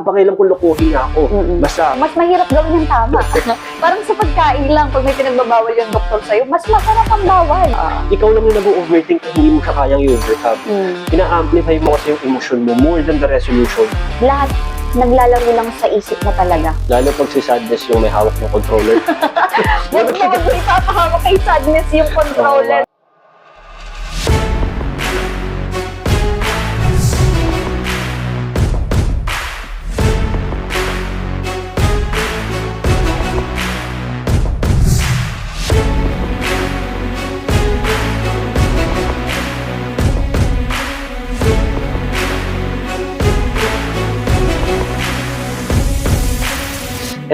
akong pakialam kung lokohin niya ako. Basta, Mas mahirap gawin yung tama. Parang sa pagkain lang, pag may pinagbabawal yung doktor sa'yo, mas masarap ang bawal. ikaw lang yung nag-overthink at hindi mo siya kayang i-overcome. Ina-amplify mo kasi yung emotion mo more than the resolution. Lahat naglalaro lang sa isip mo talaga. Lalo pag si Sadness yung may hawak ng controller. Huwag mo ipapahawak kay Sadness yung controller.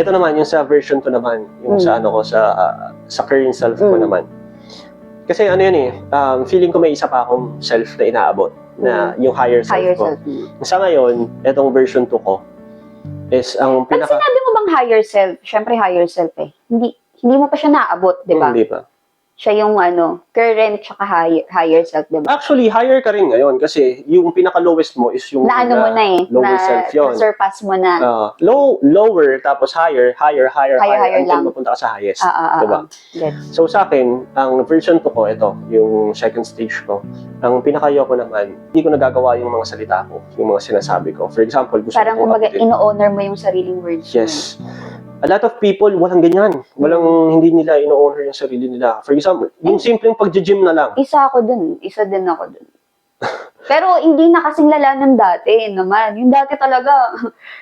Ito naman, yung sa version ko naman, yung sa ano ko, sa current self ko naman. Kasi ano yun feeling ko may isa pa akong self na inaabot, na yung higher self Higher ko. self. Sa ngayon, itong version 2 ko, is ang Pag sinabi mo bang higher self, syempre higher self eh. Hindi mo pa siya naabot, di ba? Hindi pa. Siya yung current tsaka higher self, di ba? Actually, higher ka rin ngayon kasi yung pinaka-lowest mo is yung Na ano mo na eh, lower self yun. na-surpass mo na. Lower, tapos higher Higher until lang. mapunta ka sa highest. Ah. Diba? Gets. So sa akin, ang version 2 ko, ito, yung second stage ko, ang pinaka-ayoko naman, hindi ko nagagawa yung mga salita ko, yung mga sinasabi ko. For example, gusto Parang ko kumbaga, ino-honor mo yung sariling words mo. Yes. A lot of people, walang ganyan. Hindi nila ino-honor yung sarili nila. For example, yung simpleng pag-gym na lang. Isa din ako dun. Pero hindi na kasing lala ng dati naman. Yung dati talaga,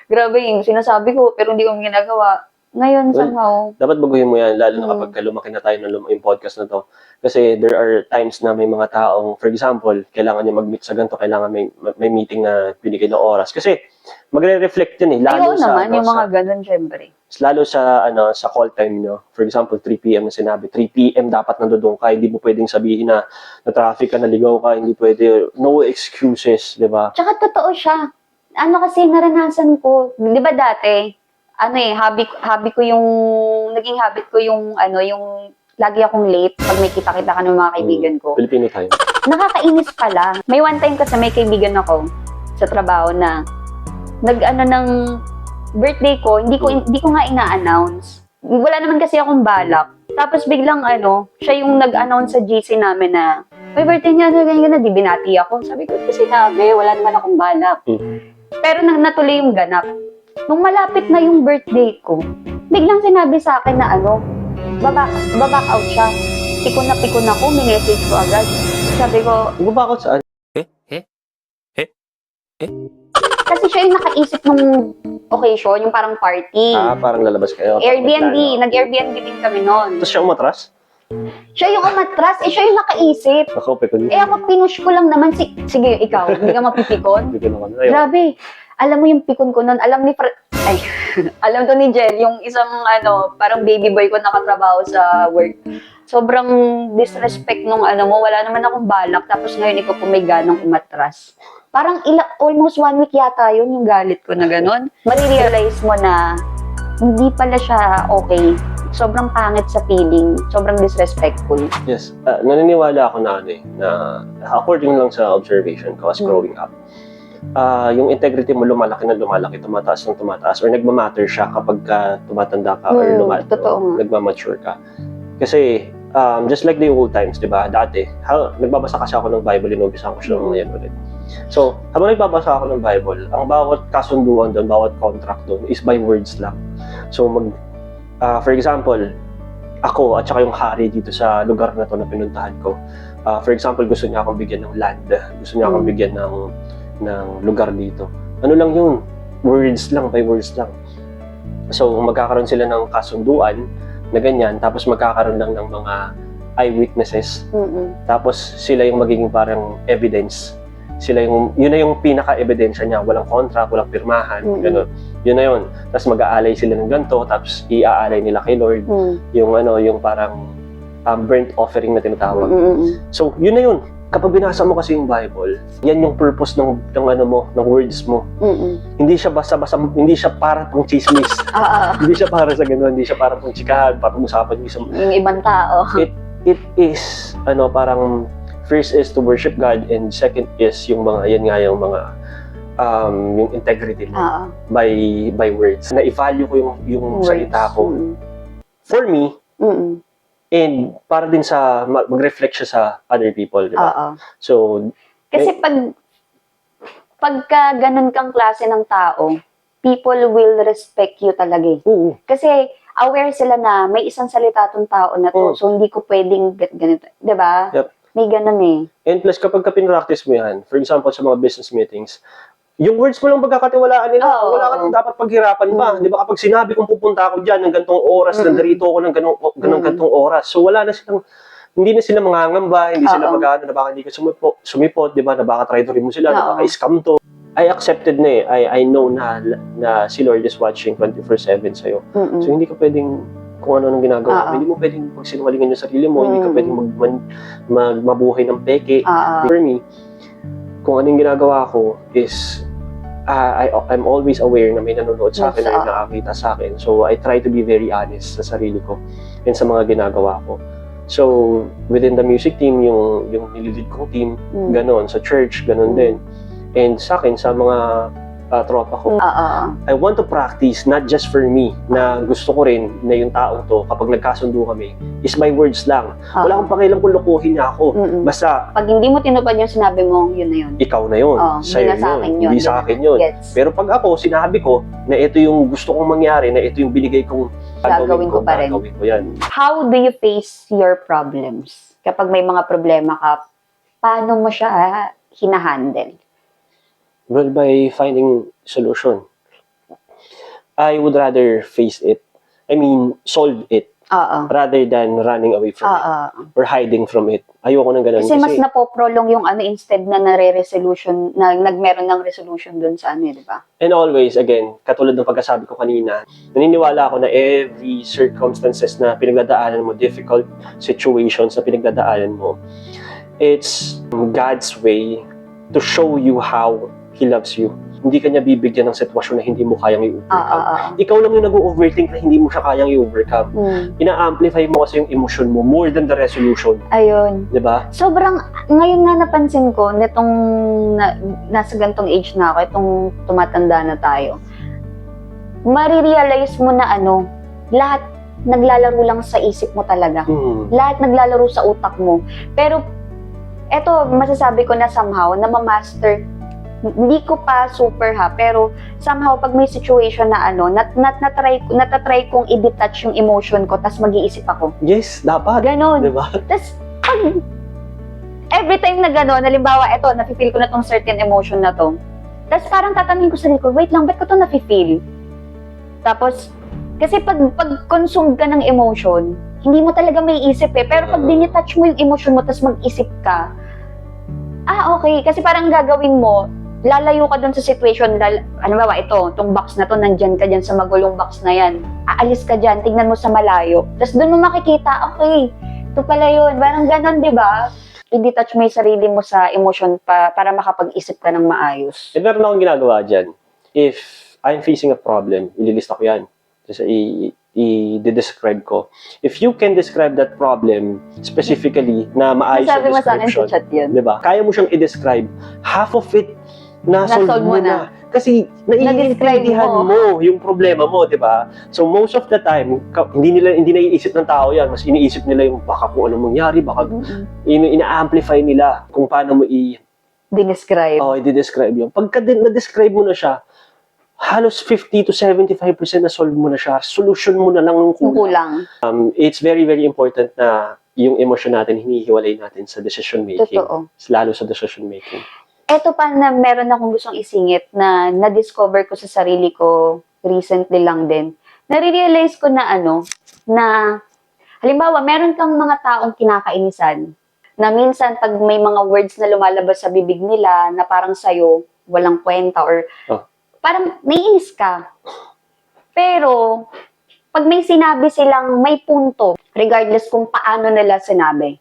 grabe yung sinasabi ko, pero hindi ko ginagawa. Ngayon, somehow. Dapat baguhin mo yan, lalo na kapag lumaki na tayo ng yung podcast na to. Kasi there are times na may mga taong, for example, kailangan niya mag-meet sa ganito, kailangan may meeting na binigay na oras. Kasi magre-reflect yun lalo Ayun naman, yung mga ganun, syempre. Lalo sa call time nyo. For example, 3 p.m. na sinabi. 3 p.m. dapat nandoon ka. Hindi mo pwedeng sabihin na traffic ka, naligaw ka. Hindi pwede. No excuses, di ba? Tsaka totoo siya. Ano kasi naranasan ko, di ba dati, hobby ko yung, naging habit ko yung, yung lagi akong late pag may kita-kita ka ng mga kaibigan ko. Filipino time. Nakakainis pala. May one time kasi may kaibigan ako sa trabaho na ng birthday ko, hindi ko nga ina-announce. Wala naman kasi akong balak. Tapos biglang siya yung nag-announce sa GC namin na may birthday niya, ganyan, di binati ako. Sabi ko, kasi sinabi, wala naman akong balak. Pero natuloy yung ganap. Nung malapit na yung birthday ko, biglang sinabi sa akin na baback out siya. Pikon na ako, minessage ko agad. Sabi ko, Bakit saan? kasi siya yung nakaisip nung occasion, yung parang party. Parang lalabas kayo. Airbnb, nag-Airbnb din kami noon. Tapos siya umatras? Siya yung umatras, siya yung nakaisip. Ako, pekon yun. Ako, pinush ko lang naman, sige, ikaw, hindi ka mapipikon. Hindi ko naman. Ayun. Grabe, alam mo yung pikon ko noon, alam to ni Jel, yung isang parang baby boy ko nakatrabaho sa work. Sobrang disrespect nung wala naman akong balak, tapos ngayon ikaw po may ganang umatras. Parang almost 1 week yata yun yung galit ko na ganun. Marirealize mo na hindi pala siya okay. Sobrang pangit sa feeling, sobrang disrespectful. Yes. Naniniwala ako na according lang sa observation ko as growing up, yung integrity mo lumalaki, tumataas, or nagmamatter siya kapag tumatanda ka or nagmamature ka. Kasi, just like the old times, di ba? Dati, nagbabasa kasi ako ng Bible, inumpisahan ko siya ngayon ulit. So, habang nagbabasa ako ng Bible, ang bawat kasunduan doon, bawat contract doon is by words lang. So, for example, ako at saka yung hari dito sa lugar na to na pinuntahan ko, for example, gusto niya akong bigyan ng land, gusto niya akong bigyan ng lugar dito. Ano lang yun? Words lang, by words lang. So, magkakaroon sila ng kasunduan na ganyan, tapos magkakaroon lang ng mga eyewitnesses. Tapos, sila yung magiging parang evidence. Yun na yung pinaka-ebidensya niya. Walang contract, walang pirmahan, gano'n. Yun na yun. Tapos mag-aalay sila ng ganito, tapos i-aalay nila kay Lord. Yung parang burnt offering na tinatawag. So, yun na yun. Kapag binasa mo kasi yung Bible, yan yung purpose ng words mo. Hindi siya basta-basta, hindi siya para pang chismis. Hindi siya para sa gano'n, hindi siya para pang chikahan, para usapan yung ibang tao. It is, parang first is to worship God, and second is yung mga, yan nga yung mga yung integrity nila Oo. by words. Na-value ko yung salita ko. Mm. For me, Mm. and para din sa mag-reflect siya sa other people, di ba? Oo. So, Kasi pagka ganun kang klase ng tao, people will respect you talaga eh. oo. Kasi aware sila na may isang salita tong tao na to, Mm. so hindi ko pwedeng ganito. 'Di ba? Yep. May ganun eh. And plus, kapag pinractice mo yan, for example, sa mga business meetings, yung words mo lang pagkakatiwalaan nila, Oo, wala ka oo. nang dapat paghirapan pa. Mm. Di ba kapag sinabi kong pupunta ako dyan ng gantong oras, nandarito ako ng gantong oras. So wala na silang, hindi na sila mangangamba, hindi sila Oo. mag-ano na baka hindi ka sumipot, di ba, na baka traitor mo sila, na Oo. baka scam to. I accepted na eh. I know na si Lord is watching 24/7 sa'yo. Mm-mm. So hindi ka pwedeng kung ano nang ginagawa mo. Oo. Hindi mo pwedeng pagsinungalingan yung sarili mo, hindi ka Mm. pwedeng mabuhay ng peke. Oo. For me, kung anong ginagawa ko is I'm always aware na may nanonood sa akin, Yes, na nakakita sa akin. So I try to be very honest sa sarili ko and sa mga ginagawa ko. So within the music team, yung nililid kong team, Mm. ganon. Sa church, ganon Mm. din. And sa akin, sa mga tropa ko, Oo. I want to practice not just for me, na gusto ko rin na yung taong to, kapag nagkasundo kami, is my words lang. Wala akong pakialam kung lukuhin niya ako. Mm-mm. Basta, Pag hindi mo tinupad yung sinabi mo, yun na yun. ikaw na yun. Oo, Sa'yo hindi na sa akin yun. yun. Hindi sa akin yun. Gets. Pero pag ako, sinabi ko na ito yung gusto kong mangyari, na ito yung binigay kong Gagawin ko pa rin. gagawin ko yan. How do you face your problems? Kapag may mga problema ka, paano mo siya hinahandle? Well, by finding solution. I would rather face it. I mean, solve it. Oo. Rather than running away from it. Oo. Or hiding from it. Ayoko nang ganun. Kasi mas napoprolong yung ano instead na nare-resolution, na nagmeron ng resolution dun sa ano, di ba? And always, again, katulad ng pagkasabi ko kanina, naniniwala ako na every circumstances na pinagdadaanan mo, difficult situations na pinagdadaanan mo, it's God's way to show you how He loves you. Hindi ka niya bibigyan ng sitwasyon na hindi mo kayang i-overcome. Ikaw lang yung nag-overthink na hindi mo siya kayang i-overcome. Ina-amplify mo kasi yung emotion mo more than the resolution. Ayun. Di ba? Sobrang, ngayon nga napansin ko, nitong nasa gantong age na ako, itong tumatanda na tayo, marirealize mo na ano, lahat naglalaro lang sa isip mo talaga. Lahat naglalaro sa utak mo. Pero, eto, masasabi ko na somehow, na ma-master, hindi ko pa super ha, pero somehow pag may situation na ano, natatry kong i-detach yung emotion ko, tas mag-iisip ako. Yes, dapat. Ganon. Di ba? Tas, pag, every time na gano'n, halimbawa, eto, nafe-feel ko na tong certain emotion na to. Tas parang tatanungin ko sa sarili ko, wait lang, ba't ko to nafe-feel? Tapos, kasi pag consumed ka ng emotion, hindi mo talaga may isip eh. Pero pag dinetouch mo yung emotion mo, tas mag-isip ka, okay. Kasi parang gagawin mo, lalayo ka dun sa situation, ano ba, ito, itong box na to, nandyan ka dyan sa magulong box na yan. Aalis ka dyan, tignan mo sa malayo. Tapos dun mo makikita, okay, ito pala yun. Parang ganon, di ba? I-detach mo yung sarili mo sa emotion para makapag-isip ka ng maayos. Eh, meron akong ginagawa dyan. If I'm facing a problem, ililista ko yan. Kasi i-describe ko. If you can describe that problem specifically na maayos Sabi yung mo sa akin description, sa chat yun. diba? Kaya mo siyang i-describe. Half of it, na-solve mo na. Kasi naiintindihan mo yung problema mo, di ba? So most of the time, hindi naiisip ng tao yan. Mas iniisip nila yung baka kung anong mangyari, baka ina-amplify nila kung paano mo Dinescribe. i-describe yun. Pagka na-describe mo na siya, halos 50 to 75% na solve mo na siya. Solution mo na lang ng kulang. It's very, very important na yung emosyon natin, hinihiwalay natin sa decision making. Totoo. Lalo sa decision making. Eto pa na meron akong gustong isingit na na-discover ko sa sarili ko recently lang din. Nare-realize ko na na halimbawa, meron kang mga taong kinakainisan na minsan pag may mga words na lumalabas sa bibig nila na parang sa'yo, walang kwenta or parang naiinis ka. Pero, pag may sinabi silang may punto, regardless kung paano nila sinabi,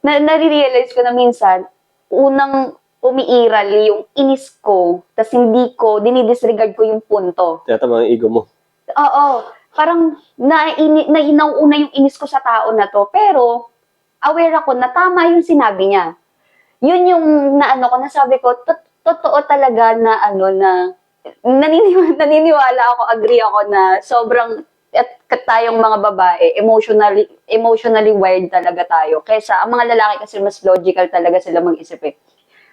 nare-realize ko na minsan, unang umiiral yung inis ko, tas hindi ko, dinidisregard ko yung punto. Tiyatama ang ego mo. Oo. Parang nauuna yung inis ko sa tao na to. Pero, aware ako na tama yung sinabi niya. Yun yung nasabi ko, totoo talaga na naniniwala ako, agree ako na sobrang at tayong mga babae, emotionally wired talaga tayo. Kaysa ang mga lalaki kasi mas logical talaga sila mag-isip eh.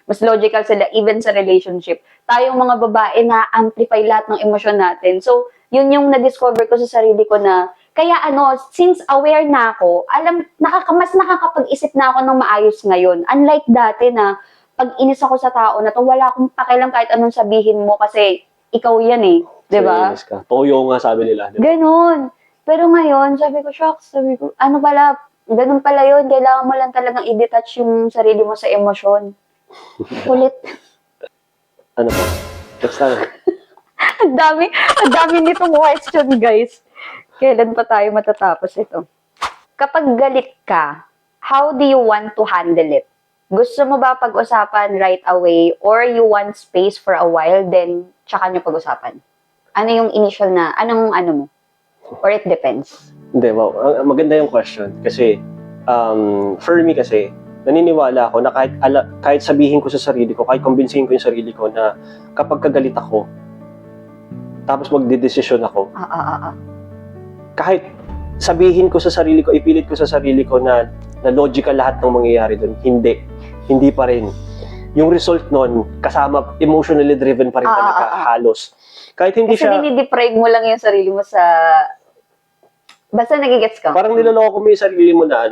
Mas logical sila even sa relationship. Tayong mga babae na-amplify lahat ng emosyon natin. So, yun yung na-discover ko sa sarili ko na kaya since aware na ako, mas nakakapag-isip na ako ng maayos ngayon. Unlike dati na pag inis ako sa tao na to, wala akong pakialam kahit anong sabihin mo kasi ikaw yan eh. Diba? Serious ka. Toyo nga sabi nila. Diba? Ganon. Pero ngayon, sabi ko, shucks, ganun pala yun. Kailangan mo lang talagang i-detach yung sarili mo sa emosyon. Kulit. Ano pa? Basta. ang dami nitong question, guys. Kailan pa tayo matatapos ito? Kapag galit ka, how do you want to handle it? Gusto mo ba pag-usapan right away or you want space for a while then tsaka nyo pag-usapan? Ano yung initial na, anong mo? Or it depends? Hindi, wow. Maganda yung question. Kasi, for me kasi, naniniwala ako na kahit sabihin ko sa sarili ko, kahit kumbinsihin ko yung sarili ko na kapag kagalit ako, tapos magdedesisyon ako, kahit sabihin ko sa sarili ko, ipilit ko sa sarili ko na logical lahat ng mangyayari doon, hindi pa rin. Yung result nun, kasama, emotionally driven pa rin talaga, halos. Kahit hindi kasi siya... Kasi dinideprive mo lang yung sarili mo sa... Basta nagigets ka. Parang niloloko mo yung sarili mo na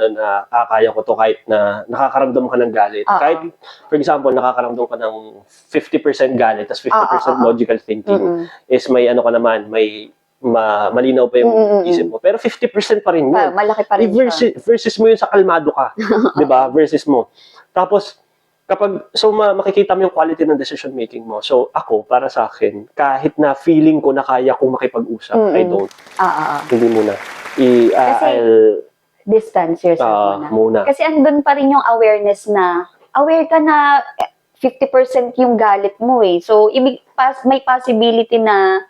kaya ko to kahit na nakakaramdam ka ng galit. Kahit, for example, nakakaramdam ka ng 50% galit, tas 50% logical thinking, is may ka naman, may malinaw pa yung isip mo. Pero 50% pa rin yun. Malaki pa rin siya. Versus mo yun sa kalmado ka. Diba? Versus mo. Tapos, makikita mo yung quality ng decision making mo. So, ako, para sa akin, kahit na feeling ko na kaya kong makipag-usap, I don't. Hindi muna. I'll distance yourself muna. Kasi andun pa rin yung awareness na, aware ka na 50% yung galit mo eh. So, may possibility na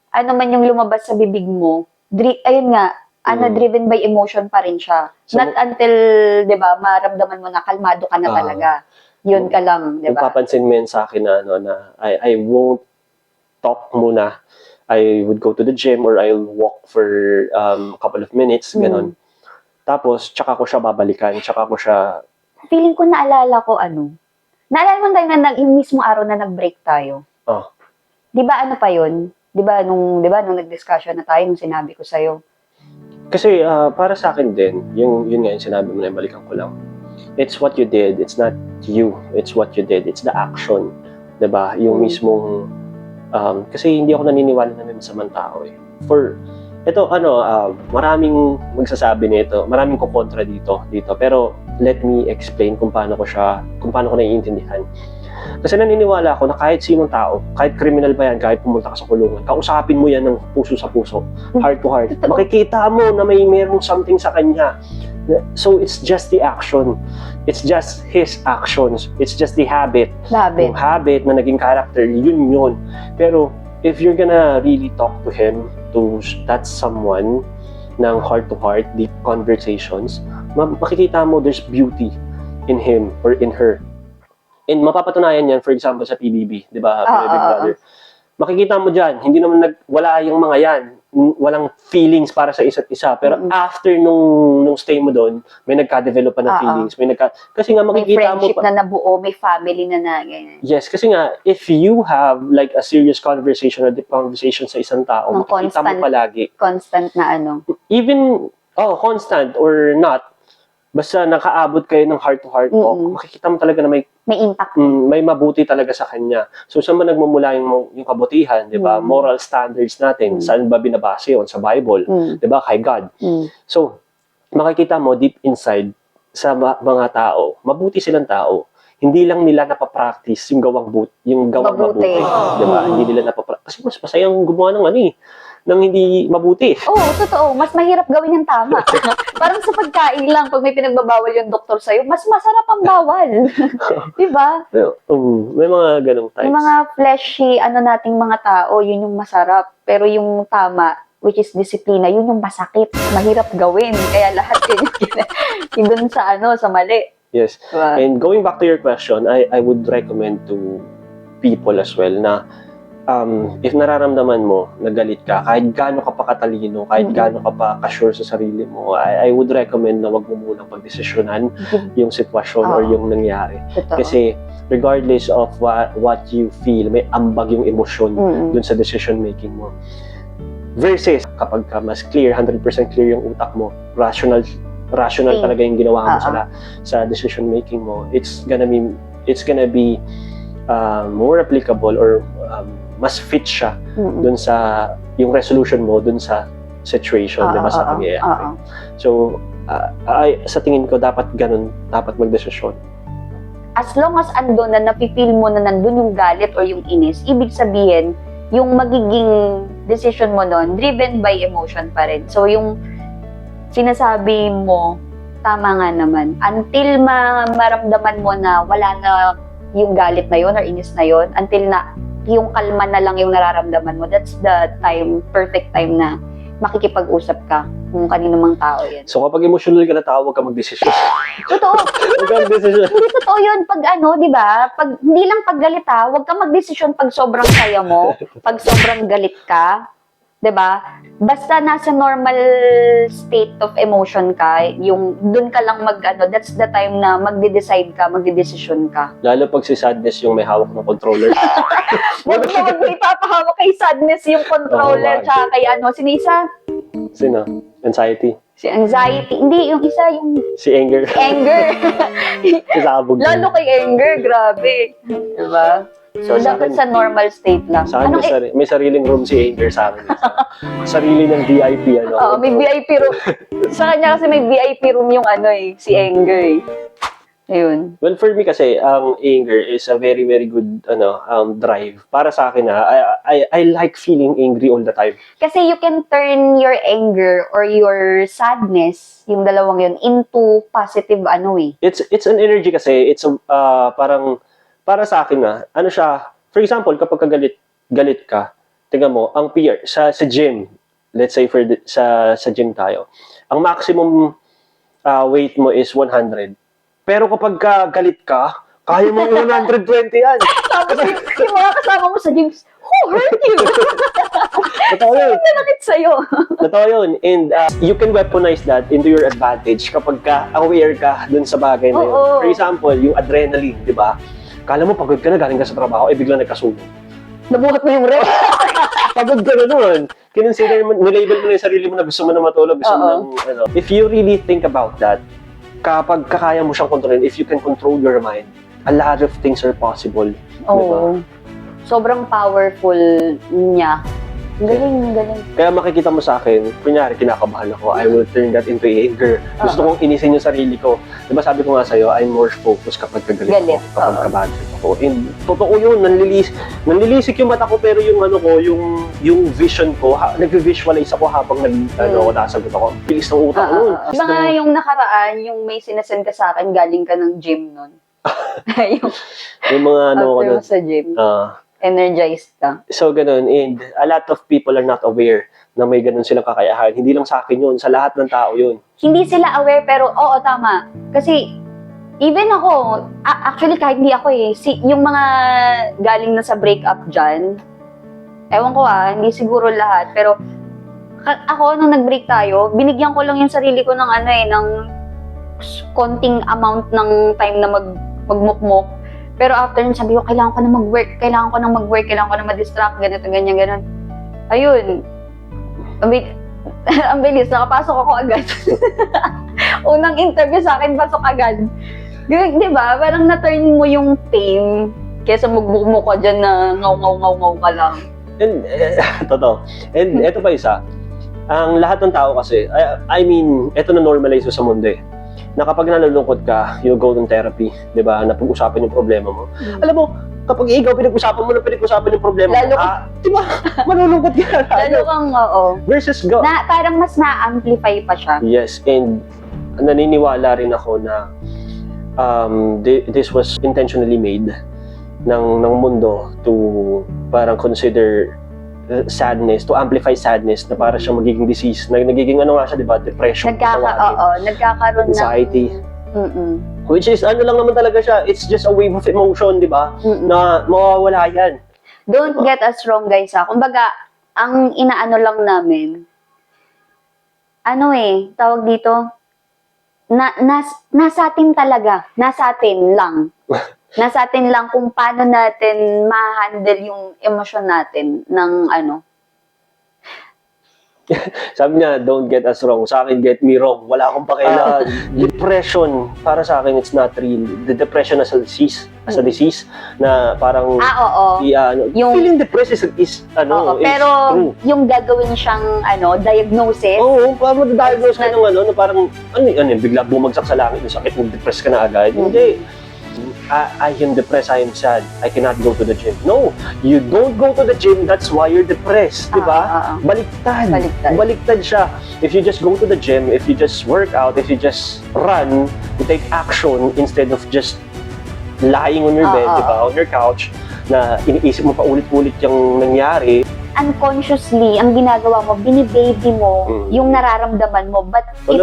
ano man yung lumabas sa bibig mo, ayun nga, driven by emotion pa rin siya. So, not until, di ba, maramdaman mo na kalmado ka na talaga. Yun ka lang, di ba? Papansin mo yun sa akin na I won't talk muna. I would go to the gym or I'll walk for a couple of minutes, ganon. Tapos, tsaka ko siya babalikan, tsaka ko siya... Feeling ko naalala ko naalala mo tayo na yung mismo araw na nag-break tayo? Di ba pa yun? Di ba nung nag-discussion na tayo, nung sinabi ko sa'yo? Kasi para sa akin din, yun nga yung sinabi mo na balikan ko lang. It's what you did, it's not you, it's what you did, it's the action. Diba? Yung mismong, kasi hindi ako naniniwala na may masamang tao eh. Maraming magsasabi nito, maraming kukontra dito, pero let me explain kung paano ko naiintindihan. Kasi naniniwala ako na kahit sinong tao, kahit criminal pa yan, kahit pumunta ka sa kulungan, kausapin mo yan ng puso sa puso, heart to heart. Makikita mo na merong something sa kanya. So, it's just the action. It's just his actions. It's just the habit. Yung habit na naging character, yun. Pero, if you're gonna really talk to him, to that someone, ng heart-to-heart, deep conversations, makikita mo there's beauty in him or in her. And mapapatunayan yan, for example, sa PBB, di ba? Big Brother. Makikita mo dyan, hindi naman wala yung mga yan, walang feelings para sa isa't isa. Pero after nung stay mo doon, may nagka-develop pa ng feelings. Kasi nga makikita mo... May friendship na nabuo, may family na ganyan. Yes, kasi nga, if you have like a serious conversation or deep conversation sa isang tao, makikita mo palagi. Constant na Even, constant or not, basta nakaabot kayo ng heart-to-heart talk, makikita mo talaga na may impact. May mabuti talaga sa kanya. So, saan ba nagmumula yung kabutihan, di ba? Moral standards natin. Saan ba binabase yun? Sa Bible. Di ba? Kay God. So, makikita mo deep inside sa mga tao, mabuti silang tao. Hindi lang nila napapractice yung gawang mabuti. Di ba? Hindi nila napapractice. Kasi mas masayang gumawa ng nang hindi mabuti. Oo, totoo. Mas mahirap gawin yung tama. Parang sa pagkain lang, pag may pinagbabawal yung doktor sa'yo, mas masarap ang bawal. Diba? May mga ganong types. Yung mga fleshy, nating mga tao, yun yung masarap. Pero yung tama, which is disiplina, yun yung masakit. Mahirap gawin. Kaya lahat yun dun sa sa mali. Yes. Diba? And going back to your question, I would recommend to people as well na if nararamdaman mo na galit ka, kahit gaano ka pa katalino, kahit gaano ka pa ka-sure sa sarili mo, I would recommend na wag mo munang pagdesisyonan yung sitwasyon or yung nangyari. Totoo. Kasi regardless of what you feel, may ambag yung emosyon dun sa decision making mo. Versus kapag ka mas clear, 100% clear yung utak mo, rational talaga yung ginawa mo sa decision making mo, it's gonna be more applicable or mas fit siya dun sa yung resolution mo dun sa situation, di ba, sa pangyayari. So sa tingin ko dapat magdesisyon. As long as andun na napipil mo na nandun yung galit or yung inis, ibig sabihin yung magiging decision mo nun driven by emotion pa rin. So yung sinasabi mo tama nga naman, until maramdaman mo na wala na yung galit na yun or inis na yun, until na yung kalma na lang yung nararamdaman mo, that's the perfect time na makikipag-usap ka kung kanino mang tao yan. So kapag emotional ka na tao, huwag ka magdesisyon. Totoo. Huwag ka magdesisyon. Hindi totoo yun pag di ba? Hindi lang pag galit huwag ka magdesisyon pag sobrang saya mo, pag sobrang galit ka, di ba? Basta nasa normal state of emotion ka, yung dun ka lang that's the time na magde-decide ka, magde-decision ka. Lalo pag si sadness yung may hawak ng controller. Huwag mo ipapahawak kay sadness yung controller, tsaka kay sinisa? Sino? Anxiety. Si anxiety. Hindi, yung isa, yung Si anger. anger. Kasabog. Lalo kay anger, grabe. Diba? So, Sa dapat akin- sa normal state lang. Sa akin, may sariling room si anger sa akin. Sarili ng VIP, Oo, may VIP room. Sa kanya kasi may VIP room yung si anger Ayun. Well, for me kasi, ang anger is a very, very good drive. Para sa akin, I like feeling angry all the time. Kasi you can turn your anger or your sadness, yung dalawang yun, into positive It's an energy kasi, it's parang, para sa akin siya, for example, kapag galit ka, tingnan mo, ang peer, sa gym, let's say sa gym tayo, ang maximum weight mo is 100. Pero kapag galit ka, kaya mo 120 yan. Tapos yung mga kasama mo sa gym, who hurt you? Totoo yun. Sino nanakit sa'yo? Totoo yun. And you can weaponize that into your advantage kapag aware ka dun sa bagay na yun. Oo. For example, yung adrenaline, di ba? Kala mo pagod ka na, galing ka sa trabaho, biglang nagkasunog. Nabuhat mo yung rep. Pagod ka na nun. Kinonsider mo, nilabel mo na yung sarili mo na gusto mo na matulog, gusto mo na, If you really think about that, kapag kakaya mo siyang kontrolin, if you can control your mind, a lot of things are possible. Oo. Sobrang powerful niya. Galing. Kaya makikita mo sa akin, kunyari, kinakabahan ako, I will turn that into anger. Gusto kong inisin yung sarili ko. Diba sabi ko nga sa'yo, I'm more focused kapag kagalit ako, kapag kabadget ako. And totoo yun, nanlilisik yung mata ko, pero yung yung vision ko, nag-visualize ako habang nasagot ako. Bilis ng utak ko nun. Diba nga yung nakaraan, yung may sinasend ka sa akin, galing ka ng gym nun. Yung mga after mo sa gym. Energized ka. So, ganun. And a lot of people are not aware na may ganun silang kakayahan. Hindi lang sa akin yun, sa lahat ng tao yun. Hindi sila aware, pero oo, tama. Kasi, even ako, actually kahit hindi ako yung mga galing na sa breakup dyan, ewan ko hindi siguro lahat, pero ako, nung nag-break tayo, binigyan ko lang yung sarili ko ng ng konting amount ng time na magmukmok. Pero after nun, sabi ko, kailangan ko na mag-work, ma-distract, ganito, ganyan. Ayun. Ang bilis, nakapasok ako agad. Unang interview sa akin, pasok agad. Di ba? Parang na-turn mo yung pain kesa magbukmo ka dyan na ngaw ka lang. And, totoo. And eto pa isa, ang lahat ng tao kasi, I mean, eto na normalize sa mundo na kapag nalulungkot ka, you go to therapy, di ba, na pag-usapan yung problema mo. Alam mo, kapag ikaw pinag-usapan mo yung problema lalo mo, di ba, malulungkot ka. Lalo kang, Versus go. Parang mas na-amplify pa siya. Yes, and naniniwala rin ako na this was intentionally made ng mundo to parang consider sadness, to amplify sadness na para siya magiging disease, nagiging nga siya, di ba, depression, Nagkakaroon anxiety. ng... Which is, ano lang naman talaga siya, it's just a wave of emotion, di ba? Mm-mm. Na mawawala yan. Don't get us wrong, guys, ha. Kumbaga, ang inaano lang namin, tawag dito, nasa atin talaga. Nasa atin lang. Nasa atin lang kung paano natin ma-handle yung emosyon natin ng Sabi niya, don't get us wrong. Sa akin, get me wrong. Wala akong pakialam. Depression, para sa akin, it's not real. The depression as a disease, na parang, oo. Yung- feeling depressed is Oo, is pero true. yung gagawin siyang diagnosis, Oo, parang madidiagnose ka ng na parang, bigla bumagsak sa langit, yung sakit, depressed ka na agad. Hindi. I am depressed, I am sad, I cannot go to the gym. No, you don't go to the gym, that's why you're depressed, di ba? Baliktad. Baliktad siya. If you just go to the gym, if you just work out, if you just run, you take action instead of just lying on your bed, di ba, on your couch, na iniisip mo pa ulit-ulit yung nangyari. unconsciously, ang ginagawa mo, binibaby mo yung nararamdaman mo. But if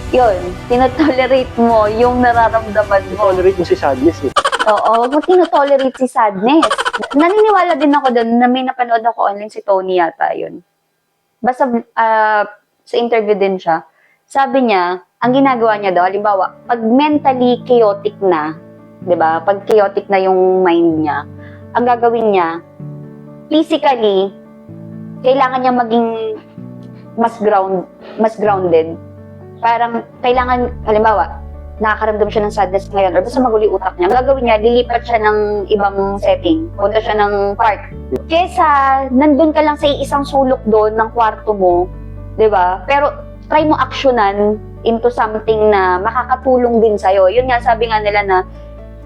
you're, tinotolerate mo yung nararamdaman mo. Tolerate mo si sadness eh. Oo, wag mo tinotolerate si sadness. Naniniwala din ako doon na may napanood ako online, si Tony yata yun. Basta sa interview din siya, sabi niya, ang ginagawa niya daw, halimbawa, pag mentally chaotic na, 'di ba? Pag chaotic na yung mind niya, ang gagawin niya, physically, kailangan niya maging mas grounded. Parang kailangan, halimbawa, nakakaramdam siya ng sadness ngayon or basta maguli utak niya. Ang gagawin niya, lilipat siya ng ibang setting. Punta siya ng park. Kesa, nandun ka lang sa isang sulok doon ng kwarto mo, 'di ba? Pero try mo aksyonan into something na makakatulong din sa'yo. Yun nga, sabi nga nila na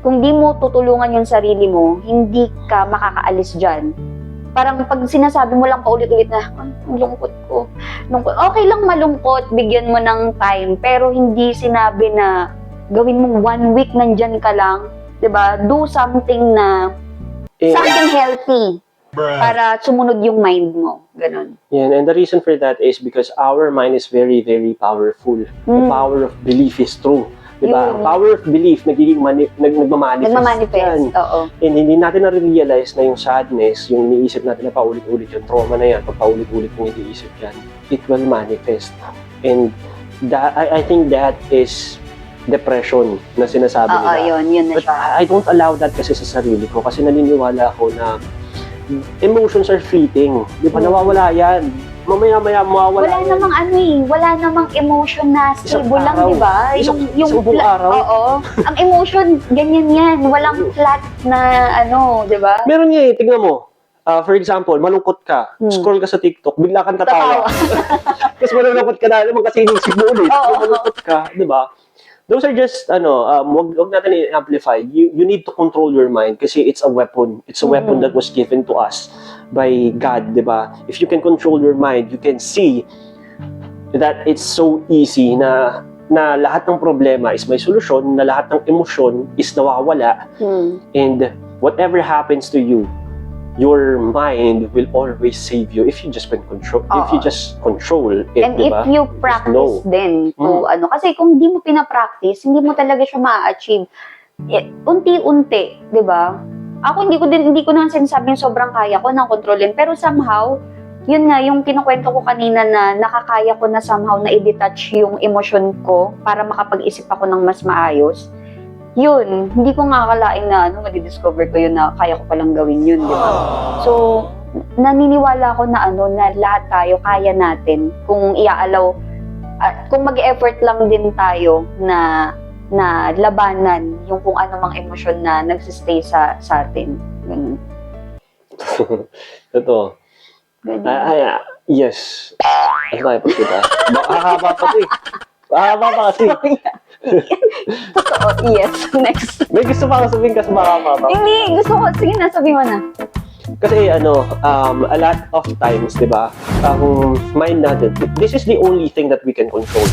kung di mo tutulungan yung sarili mo, hindi ka makakaalis dyan. Parang pag sinasabi mo lang paulit-ulit na, ang lungkot ko. Okay lang malungkot, bigyan mo ng time, pero hindi sinabi na gawin mong 1 week nandyan ka lang, 'di ba? Do something na, something healthy para sumunod yung mind mo. Ganon. Yeah, and the reason for that is because our mind is very, very powerful. The power of belief is true. Diba? Ang power of belief, nagmamanifest. Nagmamanifest, oo. And hindi natin na-realize na yung sadness, yung iniisip natin na paulit-ulit yung trauma na yan, pag paulit-ulit yung iniisip yan, it will manifest. And that, I think that is depression na sinasabi nila. Oo, yun na But siya. I don't allow that kasi sa sarili ko kasi naniniwala ako na emotions are fleeting. Di ba? Nawawala yan. Mamaya-maya mawawala yan. Wala namang emotion na stable lang, araw. di ba? Isang buong araw. Oo. Ang emotion, ganyan yan. Walang flat na di ba? Meron nga eh, tignan mo. For example, malungkot ka, scroll ka sa TikTok, bigla kang tatawa. Kasi malungkot ka na naman kasi inisip mo ulit. Malungkot ka, di ba? Those are just, wag natin i-amplify. You need to control your mind kasi it's a weapon. It's a weapon that was given to us by God, di ba? If you can control your mind, you can see that it's so easy na lahat ng problema is may solusyon, na lahat ng emosyon is nawawala. And whatever happens to you, your mind will always save you if you just can control. If you just control it, And if diba? you practice din to kasi kung di mo pina-practice, hindi mo talaga siya ma-achieve. Unti-unti, 'di ba? Ako hindi ko naman sinasabing sobrang kaya ko nang kontrolin, pero somehow yun nga yung kinukwento ko kanina na nakakaya ko na somehow na i-detach yung emosyon ko para makapag-isip ako ng mas maayos. Yun, hindi ko nga akalain na madidiscover ko yun na kaya ko palang gawin yun, di ba? So, naniniwala ko na na lahat tayo kaya natin kung iaalaw at kung mag-effort lang din tayo na labanan yung kung ano mang emosyon na nagsistay sa atin. Ganun. Totoo. Ganun. Yes. Ano tayo pagkita? Mahaba pa ito eh. Mahaba pa kasi. Totoo, yes. Next. May gusto pa ako sabihin kasi mahaba pa. Hindi, gusto ko. Sige na, sabihin mo na. Kasi a lot of times, di ba, ang mind natin, this is the only thing that we can control.